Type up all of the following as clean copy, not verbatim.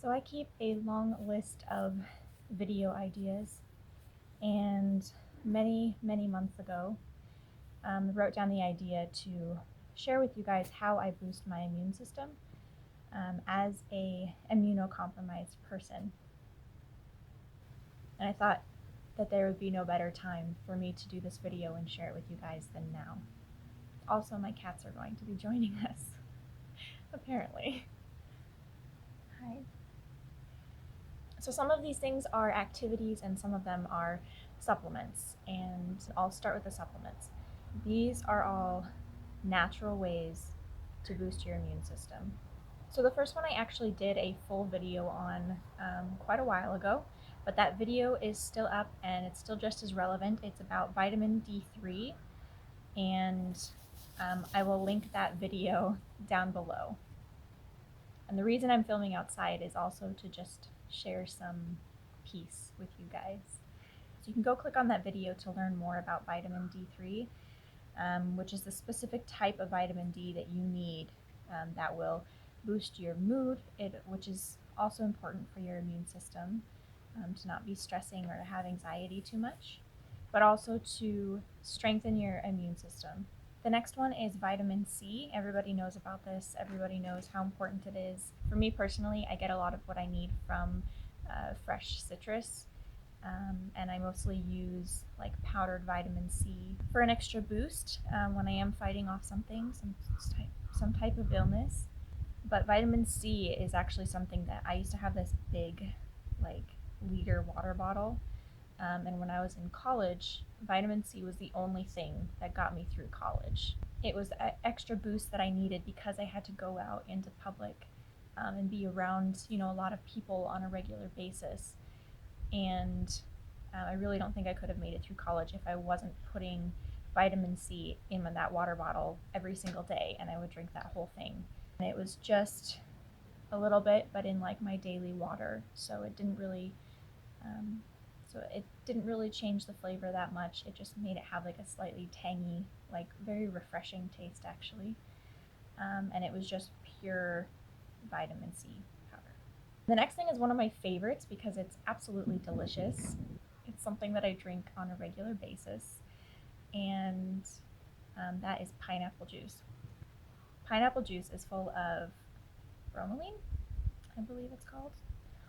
So I keep a long list of video ideas, and many months ago, wrote down the idea to share with you guys how I boost my immune system as a immunocompromised person. And I thought that there would be no better time for me to do this video and share it with you guys than now. Also, my cats are going to be joining us, apparently. Hi. So some of these things are activities and some of them are supplements, and I'll start with the supplements. These are all natural ways to boost your immune system. So the first one I actually did a full video on quite a while ago, but that video is still up and it's still just as relevant. It's about vitamin D3, and I will link that video down below. And the reason I'm filming outside is also to just share some peace with you guys. So you can go click on that video to learn more about vitamin D3, which is the specific type of vitamin D that you need that will boost your mood, which is also important for your immune system, to not be stressing or have anxiety too much, but also to strengthen your immune system. The next one is vitamin C. Everybody knows about this. Everybody knows how important it is. For me personally, I get a lot of what I need from fresh citrus, and I mostly use like powdered vitamin C for an extra boost when I am fighting off something, some type of illness. But vitamin C is actually something that I used to have this big, like, liter water bottle. And when I was in college, vitamin C was the only thing that got me through college. It was an extra boost that I needed because I had to go out into public and be around, a lot of people on a regular basis. And I really don't think I could have made it through college if I wasn't putting vitamin C in that water bottle every single day, and I would drink that whole thing. And it was just a little bit, but in like my daily water, so it didn't really change the flavor that much. It just made it have like a slightly tangy, like very refreshing taste actually. And it was just pure vitamin C powder. The next thing is one of my favorites because it's absolutely delicious. It's something that I drink on a regular basis, and that is pineapple juice. Pineapple juice is full of bromelain, I believe it's called,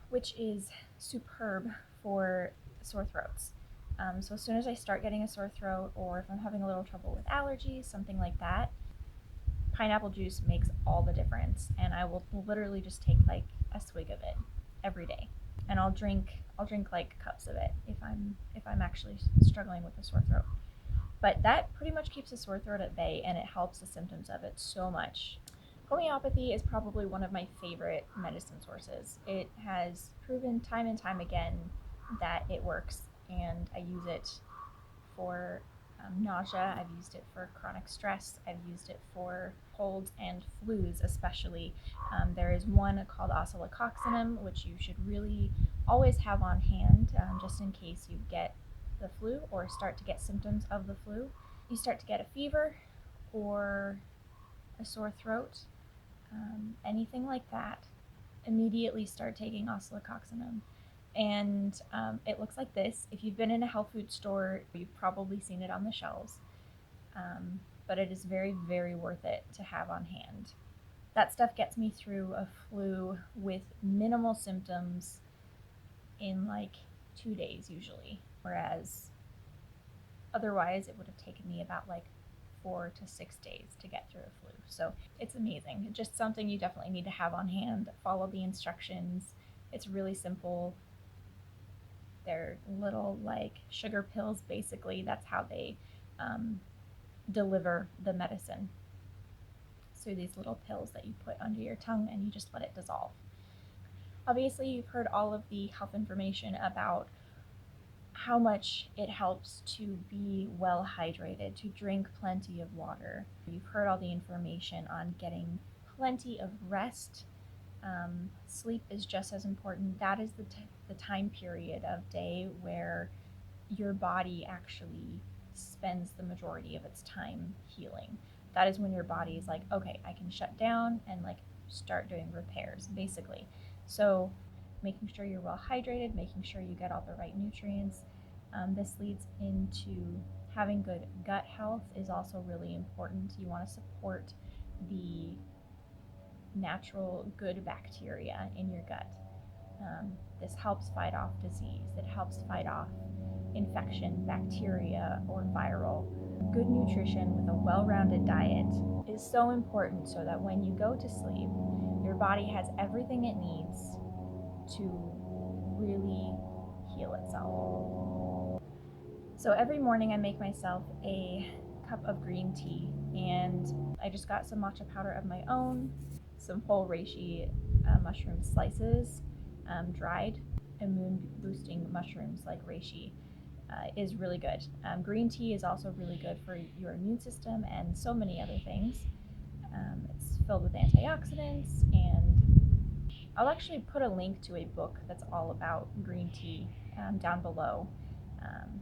which is superb for sore throats. So as soon as I start getting a sore throat, or if I'm having a little trouble with allergies, something like that, pineapple juice makes all the difference, and I will literally just take like a swig of it every day, and I'll drink like cups of it if I'm actually struggling with a sore throat. But that pretty much keeps a sore throat at bay, and it helps the symptoms of it so much. Homeopathy is probably one of my favorite medicine sources. It has proven time and time again that it works, and I use it for nausea. I've used it for chronic stress. I've used it for colds and flus especially. There is one called oscillococcinum, which you should really always have on hand, just in case you get the flu or start to get symptoms of the flu. You start to get a fever or a sore throat, anything like that, immediately start taking oscillococcinum. And it looks like this. If you've been in a health food store, you've probably seen it on the shelves, but it is very, very worth it to have on hand. That stuff gets me through a flu with minimal symptoms in like 2 days usually, whereas otherwise it would have taken me about like 4 to 6 days to get through a flu. So it's amazing. Just something you definitely need to have on hand. Follow the instructions. It's really simple. They're little like sugar pills, basically. That's how they deliver the medicine. So these little pills that you put under your tongue and you just let it dissolve. Obviously, you've heard all of the health information about how much it helps to be well hydrated, to drink plenty of water. You've heard all the information on getting plenty of rest. Sleep is just as important. That is the time period of day where your body actually spends the majority of its time healing. That is when your body is like, okay, I can shut down and like start doing repairs, basically. So making sure you're well hydrated, making sure you get all the right nutrients. This leads into having good gut health is also really important. You want to support the natural good bacteria in your gut. This helps fight off disease. It helps fight off infection, bacteria, or viral. Good nutrition with a well-rounded diet is so important so that when you go to sleep, your body has everything it needs to really heal itself. So every morning I make myself a cup of green tea, and I just got some matcha powder of my own, some whole reishi mushroom slices, dried immune boosting mushrooms like reishi is really good. Green tea is also really good for your immune system and so many other things. It's filled with antioxidants, and I'll actually put a link to a book that's all about green tea down below. Um,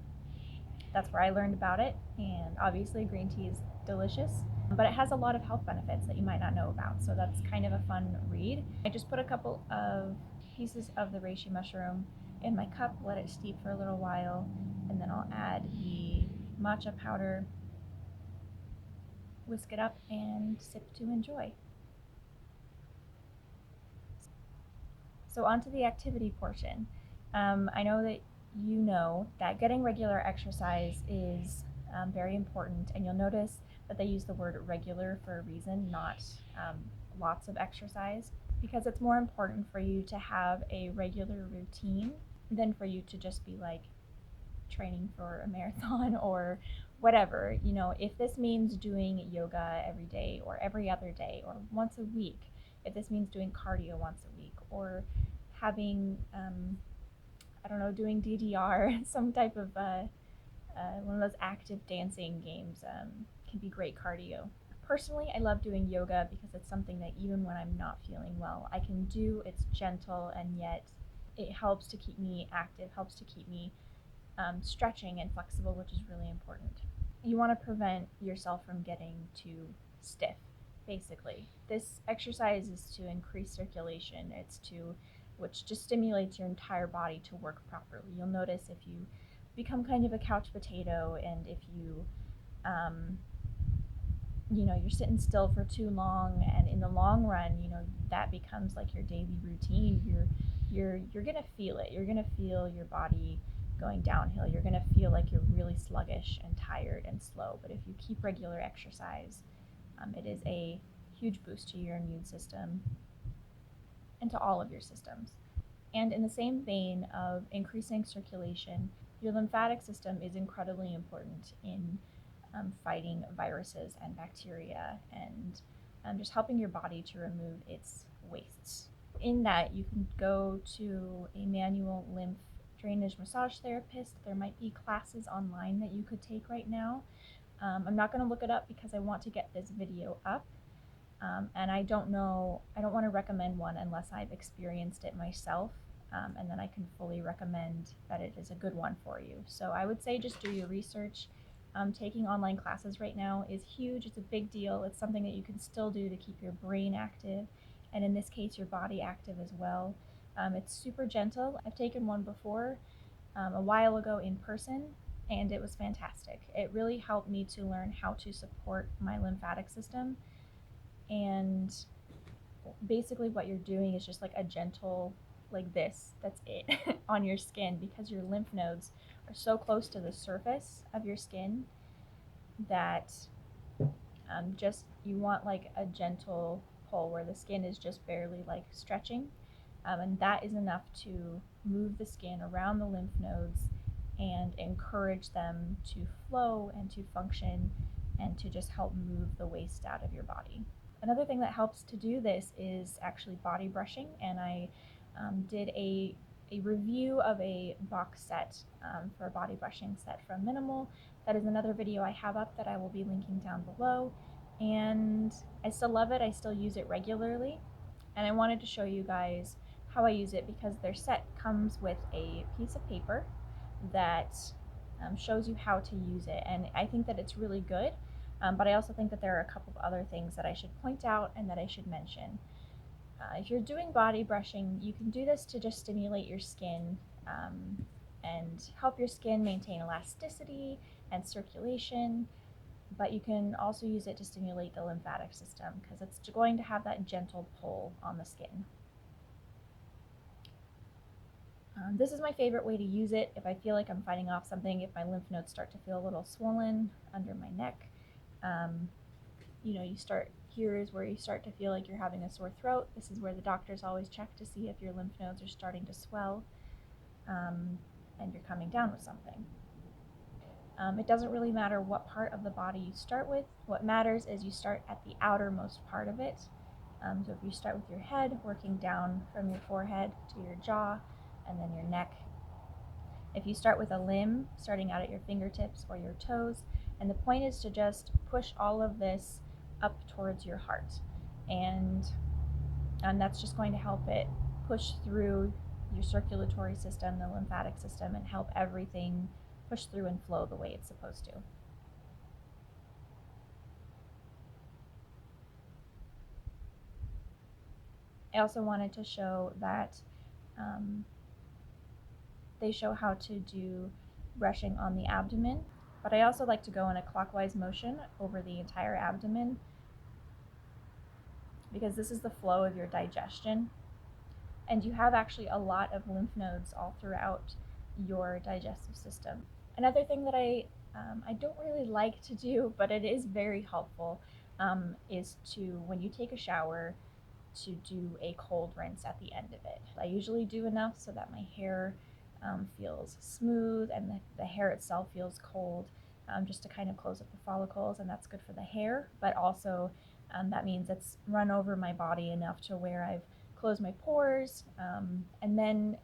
that's where I learned about it, and obviously green tea is delicious, but it has a lot of health benefits that you might not know about, so that's kind of a fun read. I just put a couple of pieces of the reishi mushroom in my cup, let it steep for a little while, and then I'll add the matcha powder, whisk it up, and sip to enjoy. So on to the activity portion. I know that you know that getting regular exercise is very important, and you'll notice that they use the word regular for a reason, not lots of exercise, because it's more important for you to have a regular routine than for you to just be like training for a marathon or whatever. You know, if this means doing yoga every day or every other day or once a week, if this means doing cardio once a week or having I don't know, doing DDR, some type of one of those active dancing games can be great cardio. Personally, I love doing yoga because it's something that even when I'm not feeling well, I can do. It's gentle, and yet it helps to keep me active, helps to keep me stretching and flexible, which is really important. You want to prevent yourself from getting too stiff, basically. This exercise is to increase circulation. It's to, which just stimulates your entire body to work properly. You'll notice if you become kind of a couch potato, and if you you're sitting still for too long, and in the long run, that becomes like your daily routine. You're gonna feel it. You're gonna feel your body going downhill. You're gonna feel like you're really sluggish and tired and slow. But if you keep regular exercise, it is a huge boost to your immune system and to all of your systems. And in the same vein of increasing circulation, your lymphatic system is incredibly important in fighting viruses and bacteria, and just helping your body to remove its wastes. In that, you can go to a manual lymph drainage massage therapist. There might be classes online that you could take right now. I'm not going to look it up because I want to get this video up. And I don't want to recommend one unless I've experienced it myself, and then I can fully recommend that it is a good one for you. So I would say just do your research. Taking online classes right now is huge. It's a big deal. It's something that you can still do to keep your brain active, and in this case, your body active as well. It's super gentle. I've taken one before a while ago in person, and it was fantastic. It really helped me to learn how to support my lymphatic system, and basically what you're doing is just like a gentle, like this, that's it, on your skin, because your lymph nodes are so close to the surface of your skin that just you want like a gentle pull where the skin is just barely like stretching, and that is enough to move the skin around the lymph nodes and encourage them to flow and to function and to just help move the waste out of your body. Another thing that helps to do this is actually body brushing, and I did a review of a box set for a body brushing set from Minimal. That is another video I have up that I will be linking down below, and I still love it. I still use it regularly, and I wanted to show you guys how I use it because their set comes with a piece of paper that shows you how to use it, and I think that it's really good. But I also think that there are a couple of other things that I should point out and that I should mention. If you're doing body brushing, you can do this to just stimulate your skin and help your skin maintain elasticity and circulation, but you can also use it to stimulate the lymphatic system because it's going to have that gentle pull on the skin. This is my favorite way to use it if I feel like I'm fighting off something, if my lymph nodes start to feel a little swollen under my neck. Here is where you start to feel like you're having a sore throat. This is where the doctors always check to see if your lymph nodes are starting to swell and you're coming down with something. It doesn't really matter what part of the body you start with. What matters is you start at the outermost part of it. So if you start with your head, working down from your forehead to your jaw, and then your neck. If you start with a limb, starting out at your fingertips or your toes, and the point is to just push all of this up towards your heart. And that's just going to help it push through your circulatory system, the lymphatic system, and help everything push through and flow the way it's supposed to. I also wanted to show that they show how to do brushing on the abdomen, but I also like to go in a clockwise motion over the entire abdomen because this is the flow of your digestion. And you have actually a lot of lymph nodes all throughout your digestive system. Another thing that I don't really like to do, but it is very helpful, is to, when you take a shower, to do a cold rinse at the end of it. I usually do enough so that my hair feels smooth and the hair itself feels cold, just to kind of close up the follicles, and that's good for the hair, but also that means it's run over my body enough to where I've closed my pores, and then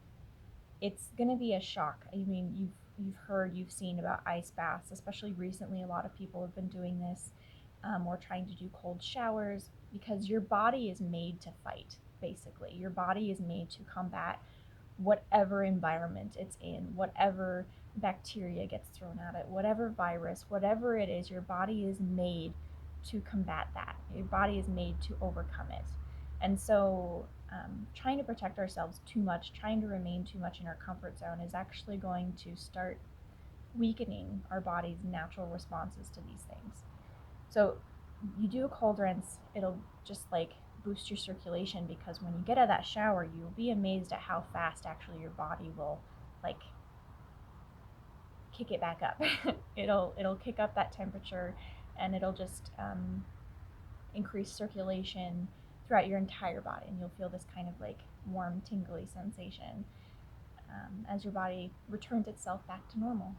it's going to be a shock. I mean, you've seen about ice baths, especially recently. A lot of people have been doing this or trying to do cold showers because your body is made to fight, basically. Your body is made to combat whatever environment it's in, whatever bacteria gets thrown at it, whatever virus, whatever it is, your body is made to combat that. Your body is made to overcome it. And so trying to protect ourselves too much, trying to remain too much in our comfort zone is actually going to start weakening our body's natural responses to these things. So you do a cold rinse, it'll just like boost your circulation, because when you get out of that shower, you'll be amazed at how fast actually your body will like kick it back up. it'll kick up that temperature, and it'll just increase circulation throughout your entire body, and you'll feel this kind of like warm, tingly sensation as your body returns itself back to normal.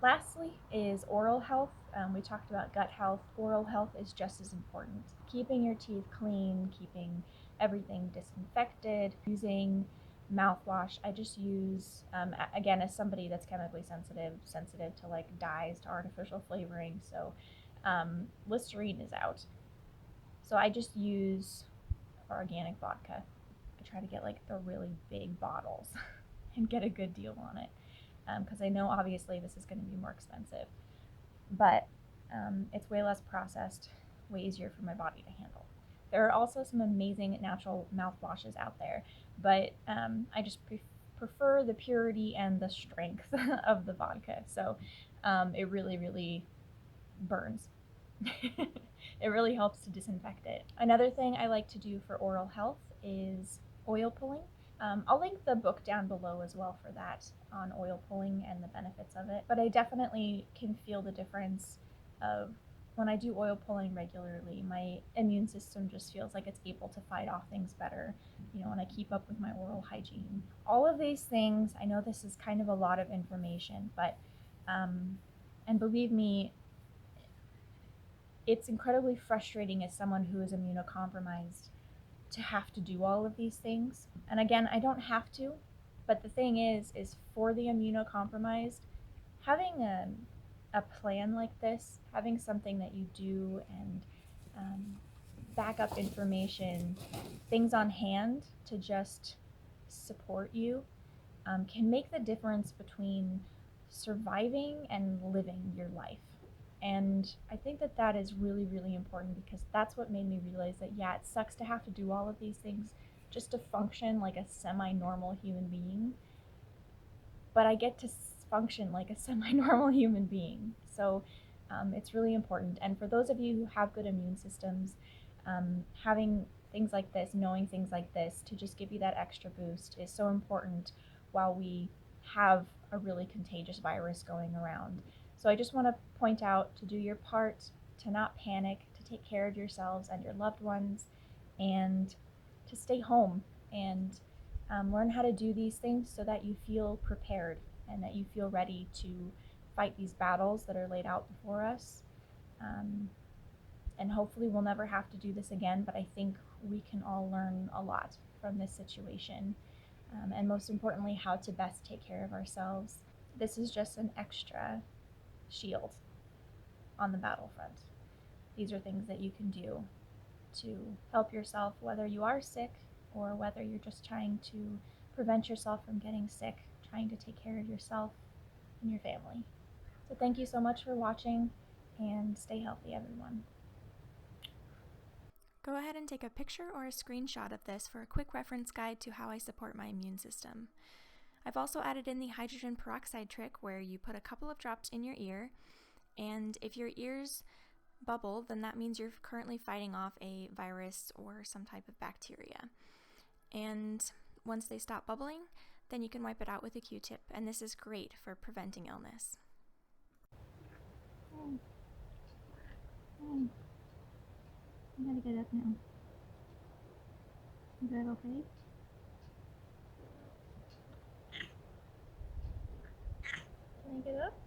Lastly is oral health. We talked about gut health. Oral health is just as important. Keeping your teeth clean, keeping everything disinfected, using mouthwash. I just use, again, as somebody that's chemically sensitive to like dyes, to artificial flavoring, so Listerine is out. So I just use organic vodka. I try to get like the really big bottles and get a good deal on it, because I know obviously this is going to be more expensive, but it's way less processed, way easier for my body to handle. There are also some amazing natural mouthwashes out there, but I just prefer the purity and the strength of the vodka, so it really, really burns. It really helps to disinfect it. Another thing I like to do for oral health is oil pulling. I'll link the book down below as well for that, on oil pulling and the benefits of it. But I definitely can feel the difference of when I do oil pulling regularly, my immune system just feels like it's able to fight off things better, when I keep up with my oral hygiene. All of these things, I know this is kind of a lot of information, but, and believe me, it's incredibly frustrating as someone who is immunocompromised to have to do all of these things. And again, I don't have to, but the thing is for the immunocompromised, having a plan like this, having something that you do, and backup information, things on hand to just support you, can make the difference between surviving and living your life. And I think that that is really, really important, because that's what made me realize that, yeah, it sucks to have to do all of these things, just to function like a semi-normal human being, but I get to function like a semi-normal human being. So it's really important. And for those of you who have good immune systems, having things like this, knowing things like this to just give you that extra boost is so important while we have a really contagious virus going around. So I just want to point out to do your part, to not panic, to take care of yourselves and your loved ones, and to stay home and learn how to do these things so that you feel prepared and that you feel ready to fight these battles that are laid out before us. Um, and hopefully we'll never have to do this again, but I think we can all learn a lot from this situation. And most importantly, how to best take care of ourselves. This is just an extra shield on the battlefront. These are things that you can do to help yourself, whether you are sick or whether you're just trying to prevent yourself from getting sick, trying to take care of yourself and your family. So thank you so much for watching, and stay healthy, everyone. Go ahead and take a picture or a screenshot of this for a quick reference guide to how I support my immune system. I've also added in the hydrogen peroxide trick where you put a couple of drops in your ear, and if your ears bubble, then that means you're currently fighting off a virus or some type of bacteria. And once they stop bubbling, then you can wipe it out with a Q-tip, and this is great for preventing illness. I gotta get up now. Is that okay? Can I get up?